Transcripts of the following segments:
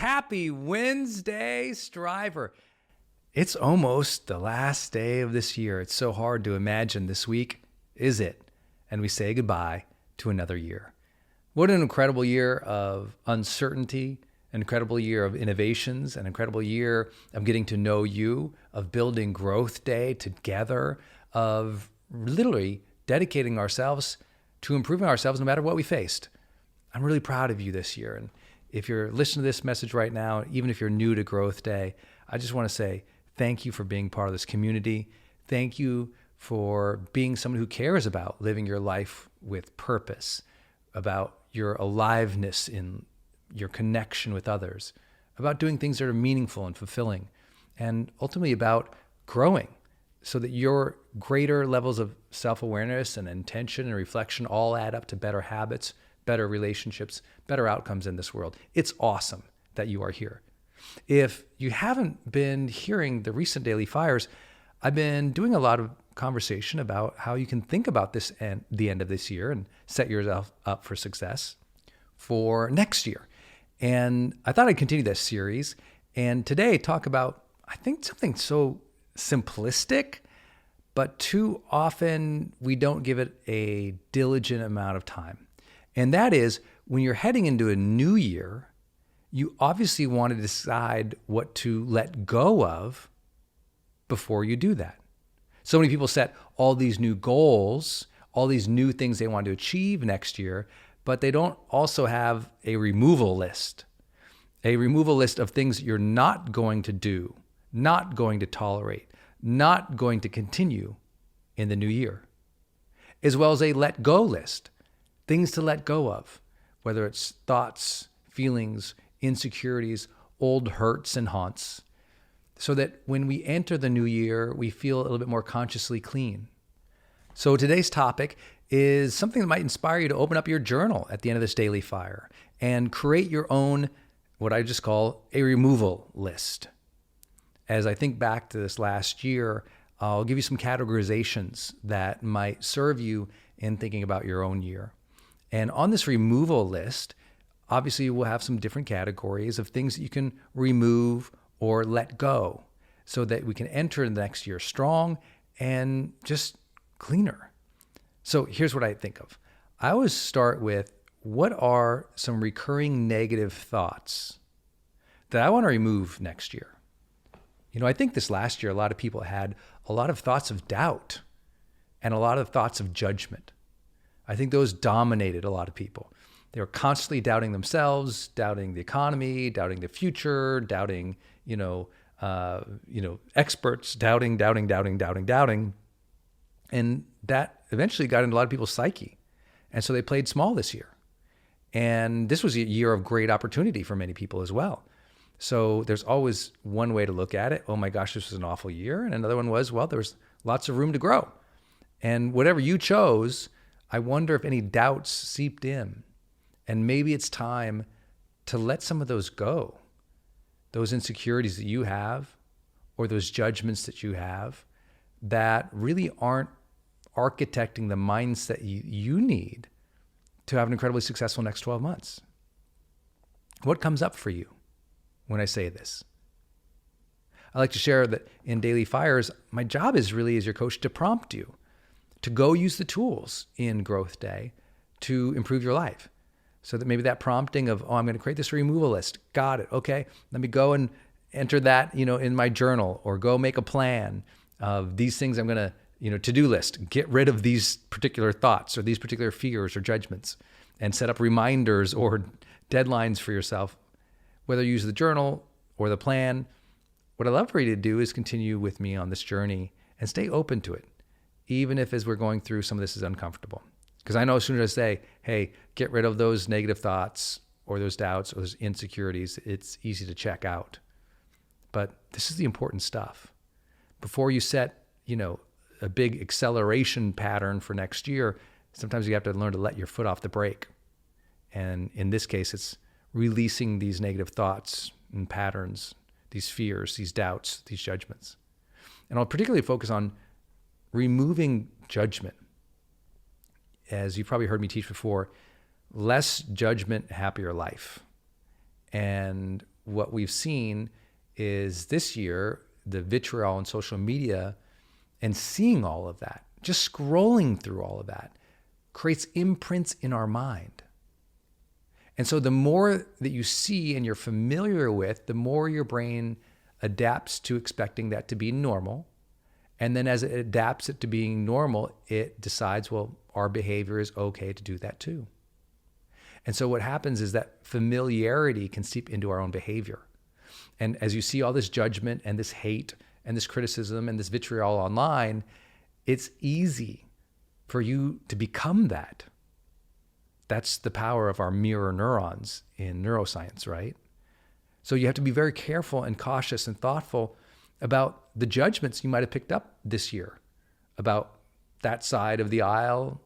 Happy Wednesday, Striver. It's almost the last day of this year. It's so hard to imagine this week is it. And we say goodbye to another year. What an incredible year of uncertainty, an incredible year of innovations, an incredible year of getting to know you, of building GrowthDay together, of literally dedicating ourselves to improving ourselves no matter what we faced. I'm really proud of you this year. And if you're listening to this message right now, even if you're new to GrowthDay, I just want to say thank you for being part of this community. Thank you for being someone who cares about living your life with purpose, about your aliveness in your connection with others, about doing things that are meaningful and fulfilling, and ultimately about growing so that your greater levels of self-awareness and intention and reflection all add up to better habits, better relationships, better outcomes in this world. It's awesome that you are here. If you haven't been hearing the recent Daily Fires, I've been doing a lot of conversation about how you can think about this and the end of this year and set yourself up for success for next year. And I thought I'd continue this series and today talk about, I think, something so simplistic, but too often we don't give it a diligent amount of time. And that is when you're heading into a new year, you obviously want to decide what to let go of before you do that. So many people set all these new goals, all these new things they want to achieve next year, but they don't also have a removal list of things you're not going to do, not going to tolerate, not going to continue in the new year, as well as a let go list, things to let go of, whether it's thoughts, feelings, insecurities, old hurts and haunts, so that when we enter the new year, we feel a little bit more consciously clean. So today's topic is something that might inspire you to open up your journal at the end of this daily fire and create your own, what I just call a removal list. As I think back to this last year, I'll give you some categorizations that might serve you in thinking about your own year. And on this removal list, obviously we'll have some different categories of things that you can remove or let go so that we can enter the next year strong and just cleaner. So here's what I think of. I always start with, what are some recurring negative thoughts that I want to remove next year? You know, I think this last year, a lot of people had a lot of thoughts of doubt and a lot of thoughts of judgment. I think those dominated a lot of people. They were constantly doubting themselves, doubting the economy, doubting the future, doubting, experts, doubting. And that eventually got into a lot of people's psyche. And so they played small this year. And this was a year of great opportunity for many people as well. So there's always one way to look at it. Oh my gosh, this was an awful year. And another one was, well, there was lots of room to grow. And whatever you chose, I wonder if any doubts seeped in. And maybe it's time to let some of those go. Those insecurities that you have, or those judgments that you have, that really aren't architecting the mindset you need to have an incredibly successful next 12 months. What comes up for you when I say this? I like to share that in Daily Fires, my job is really as your coach to prompt you to go use the tools in GrowthDay to improve your life. So that maybe that prompting of, I'm going to create this removal list. Got it. Okay. Let me go and enter that, in my journal, or go make a plan of these things I'm going to, to-do list, get rid of these particular thoughts or these particular fears or judgments, and set up reminders or deadlines for yourself, whether you use the journal or the plan. What I'd love for you to do is continue with me on this journey and stay open to it, even if as we're going through some of this is uncomfortable. Because I know as soon as I say, hey, get rid of those negative thoughts or those doubts or those insecurities, it's easy to check out. But this is the important stuff. Before you set, a big acceleration pattern for next year, sometimes you have to learn to let your foot off the brake. And in this case, it's releasing these negative thoughts and patterns, these fears, these doubts, these judgments. And I'll particularly focus on removing judgment. As you've probably heard me teach before, less judgment, happier life. And what we've seen is this year, the vitriol on social media and seeing all of that, just scrolling through all of that, creates imprints in our mind. And so the more that you see and you're familiar with, the more your brain adapts to expecting that to be normal. And then as it adapts it to being normal, it decides, well, our behavior is okay to do that too. And so what happens is that familiarity can seep into our own behavior. And as you see all this judgment and this hate and this criticism and this vitriol online, it's easy for you to become that. That's the power of our mirror neurons in neuroscience, right? So you have to be very careful and cautious and thoughtful about the judgments you might have picked up this year about that side of the aisle,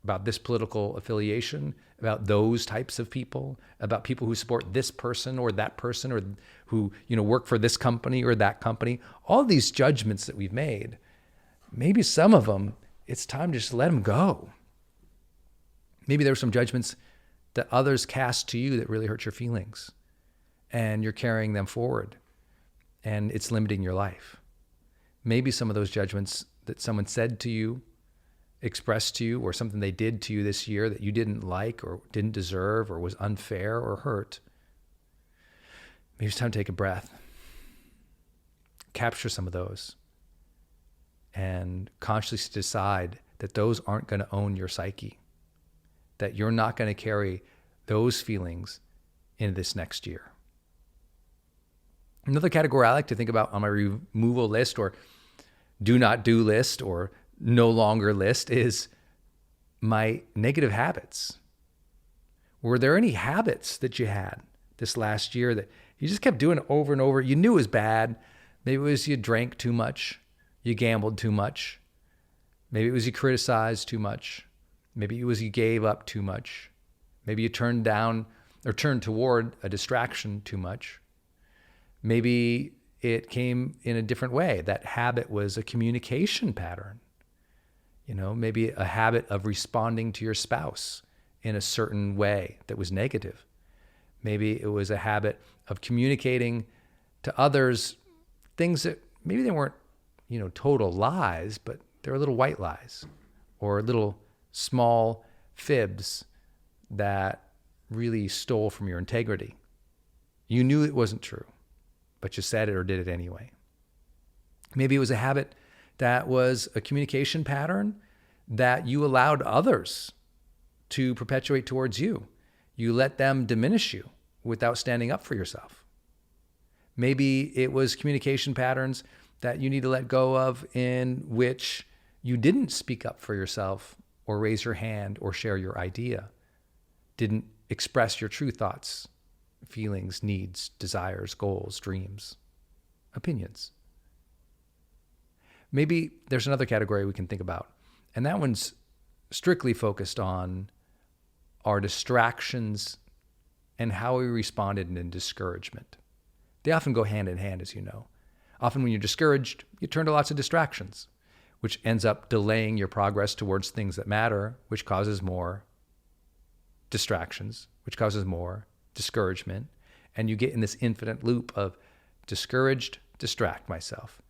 about this political affiliation, about those types of people, about people who support this person, or who, work for this company or that company. All these judgments that we've made, maybe some of them, it's time to just let them go. Maybe there were some judgments that others cast to you that really hurt your feelings, and you're carrying them forward, and it's limiting your life. Maybe some of those judgments that someone said to you, expressed to you, or something they did to you this year that you didn't like or didn't deserve or was unfair or hurt. Maybe it's time to take a breath, capture some of those, and consciously decide that those aren't going to own your psyche, that you're not going to carry those feelings into this next year. Another category I like to think about on my removal list or do not do list or no longer list is my negative habits. Were there any habits that you had this last year that you just kept doing over and over? You knew it was bad. Maybe it was you drank too much. You gambled too much. Maybe it was you criticized too much. Maybe it was you gave up too much. Maybe you turned down or turned toward a distraction too much. Maybe it came in a different way. That habit was a communication pattern. Maybe a habit of responding to your spouse in a certain way that was negative. Maybe it was a habit of communicating to others things that maybe they weren't, total lies, but they were little white lies or little small fibs that really stole from your integrity. You knew it wasn't true, but you said it or did it anyway. Maybe it was a habit that was a communication pattern that you allowed others to perpetuate towards you. You let them diminish you without standing up for yourself. Maybe it was communication patterns that you need to let go of in which you didn't speak up for yourself or raise your hand or share your idea, didn't express your true thoughts, feelings, needs, desires, goals, dreams, opinions. Maybe there's another category we can think about, and that one's strictly focused on our distractions and how we responded in discouragement. They often go hand in hand, as you know. Often when you're discouraged, you turn to lots of distractions, which ends up delaying your progress towards things that matter, which causes more distractions, which causes more discouragement. And you get in this infinite loop of discouraged, distract myself,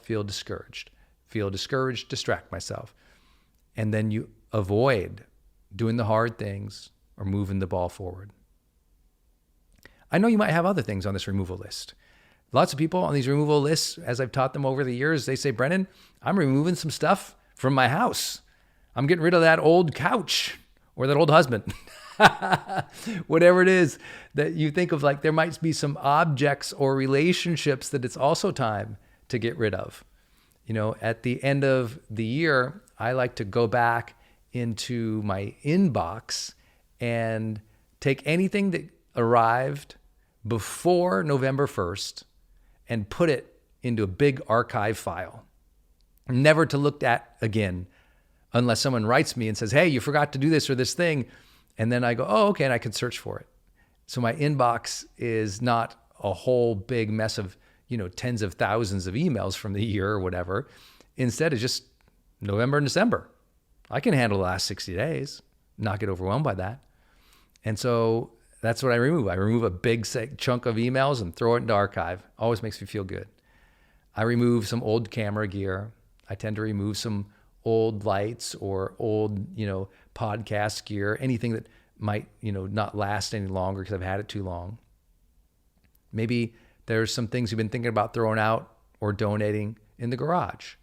feel discouraged, distract myself. And then you avoid doing the hard things or moving the ball forward. I know you might have other things on this removal list. Lots of people on these removal lists, as I've taught them over the years, they say, Brennan, I'm removing some stuff from my house. I'm getting rid of that old couch or that old husband. Whatever it is that you think of, like there might be some objects or relationships that it's also time to get rid of. At the end of the year, I like to go back into my inbox and take anything that arrived before November 1st and put it into a big archive file, never to look at again unless someone writes me and says, hey, you forgot to do this or this thing. And then I go, oh, okay, and I can search for it. So my inbox is not a whole big mess of, tens of thousands of emails from the year or whatever. Instead, it's just November and December. I can handle the last 60 days, not get overwhelmed by that. And so That's what I remove. I remove a big chunk of emails and throw it into archive. Always makes me feel good. I remove some old camera gear. I tend to remove some old lights or old, podcast gear, anything that might, not last any longer because I've had it too long. Maybe there's some things you've been thinking about throwing out or donating in the garage.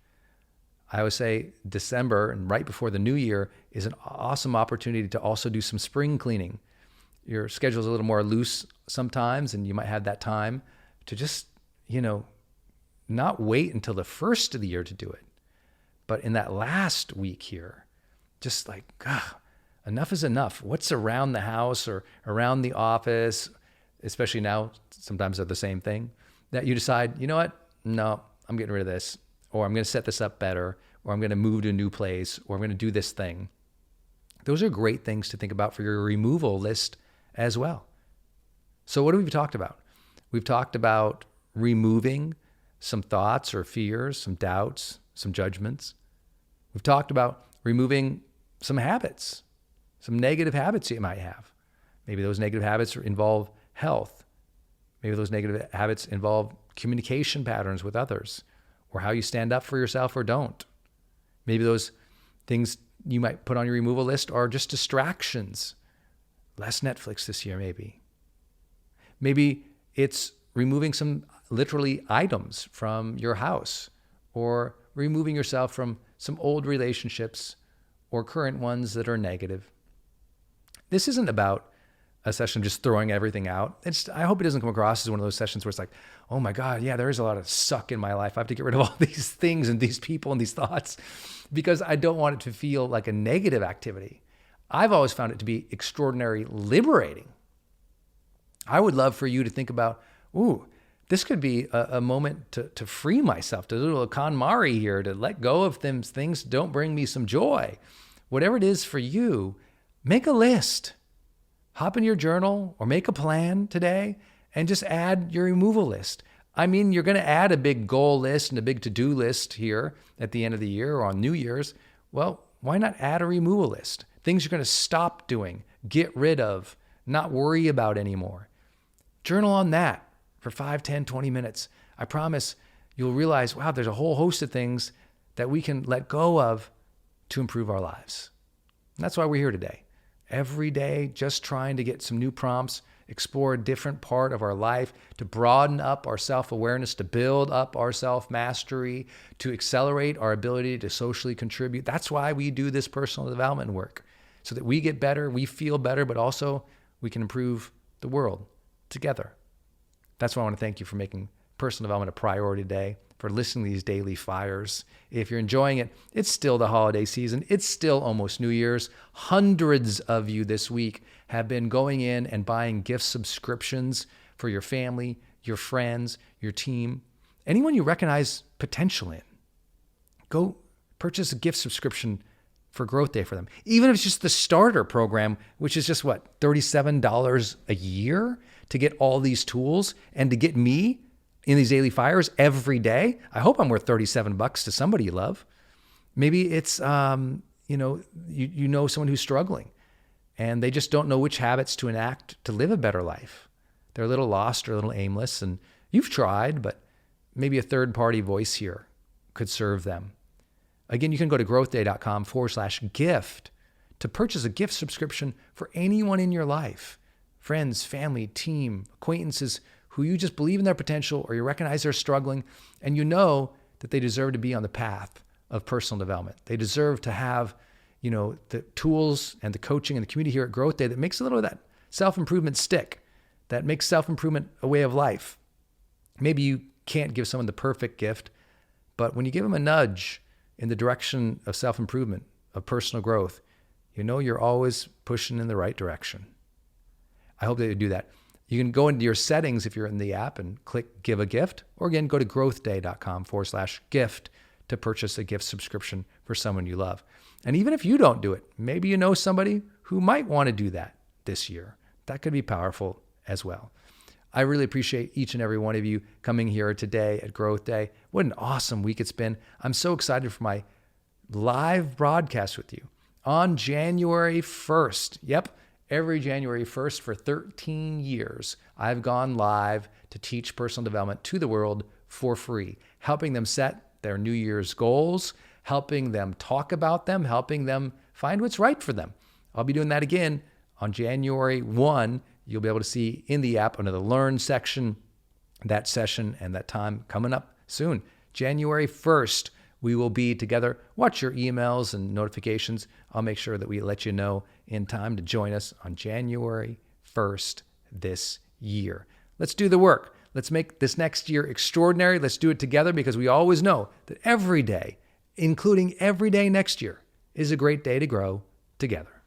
I always say December and right before the new year is an awesome opportunity to also do some spring cleaning. Your schedule's a little more loose sometimes, and you might have that time to just, not wait until the first of the year to do it. But in that last week here, just like, enough is enough. What's around the house or around the office, especially now, sometimes they're the same thing, that you decide, you know what? No, I'm getting rid of this, or I'm going to set this up better, or I'm going to move to a new place, or I'm going to do this thing. Those are great things to think about for your removal list as well. So what have we talked about? We've talked about removing some thoughts or fears, some doubts, some judgments. We've talked about removing some habits, some negative habits you might have. Maybe those negative habits involve health. Maybe those negative habits involve communication patterns with others, or how you stand up for yourself or don't. Maybe those things you might put on your removal list are just distractions. Less Netflix this year, maybe. Maybe it's removing some literally items from your house, or removing yourself from some old relationships or current ones that are negative. This isn't about a session of just throwing everything out. I hope it doesn't come across as one of those sessions where it's like, oh my God, yeah, there is a lot of suck in my life. I have to get rid of all these things and these people and these thoughts, because I don't want it to feel like a negative activity. I've always found it to be extraordinarily liberating. I would love for you to think about, this could be a moment to free myself, to do a little KonMari here, to let go of things don't bring me some joy. Whatever it is for you, make a list. Hop in your journal or make a plan today and just add your removal list. I mean, you're going to add a big goal list and a big to-do list here at the end of the year or on New Year's. Well, why not add a removal list? Things you're going to stop doing, get rid of, not worry about anymore. Journal on that for 5, 10, 20 minutes. I promise you'll realize, wow, there's a whole host of things that we can let go of to improve our lives. And that's why we're here today. Every day, just trying to get some new prompts, explore a different part of our life, to broaden up our self-awareness, to build up our self-mastery, to accelerate our ability to socially contribute. That's why we do this personal development work, so that we get better, we feel better, but also we can improve the world together. That's why I want to thank you for making personal development a priority today, for listening to these daily fires. If you're enjoying it, it's still the holiday season. It's still almost New Year's. Hundreds of you this week have been going in and buying gift subscriptions for your family, your friends, your team, anyone you recognize potential in. Go purchase a gift subscription for GrowthDay for them. Even if it's just the starter program, which is just $37 a year to get all these tools and to get me in these daily fires every day. I hope I'm worth $37 to somebody you love. Maybe it's, someone who's struggling and they just don't know which habits to enact to live a better life. They're a little lost or a little aimless, and you've tried, but maybe a third-party voice here could serve them. Again, you can go to growthday.com/gift to purchase a gift subscription for anyone in your life, friends, family, team, acquaintances who you just believe in their potential, or you recognize they're struggling, and you know that they deserve to be on the path of personal development. They deserve to have, the tools and the coaching and the community here at GrowthDay that makes a little of that self-improvement stick, that makes self-improvement a way of life. Maybe you can't give someone the perfect gift, but when you give them a nudge in the direction of self-improvement, of personal growth, you're always pushing in the right direction. I hope that you do that. You can go into your settings if you're in the app and click Give a Gift, or again, go to growthday.com/gift to purchase a gift subscription for someone you love. And even if you don't do it, maybe you know somebody who might want to do that this year. That could be powerful as well. I really appreciate each and every one of you coming here today at Growth Day. What an awesome week it's been. I'm so excited for my live broadcast with you on January 1st. Yep. Every January 1st for 13 years, I've gone live to teach personal development to the world for free, helping them set their New Year's goals, helping them talk about them, helping them find what's right for them. I'll be doing that again on January 1. You'll be able to see in the app under the Learn section that session and that time coming up soon. January 1st, we will be together. Watch your emails and notifications. I'll make sure that we let you know in time to join us on January 1st this year. Let's do the work. Let's make this next year extraordinary. Let's do it together, because we always know that every day, including every day next year, is a great day to grow together.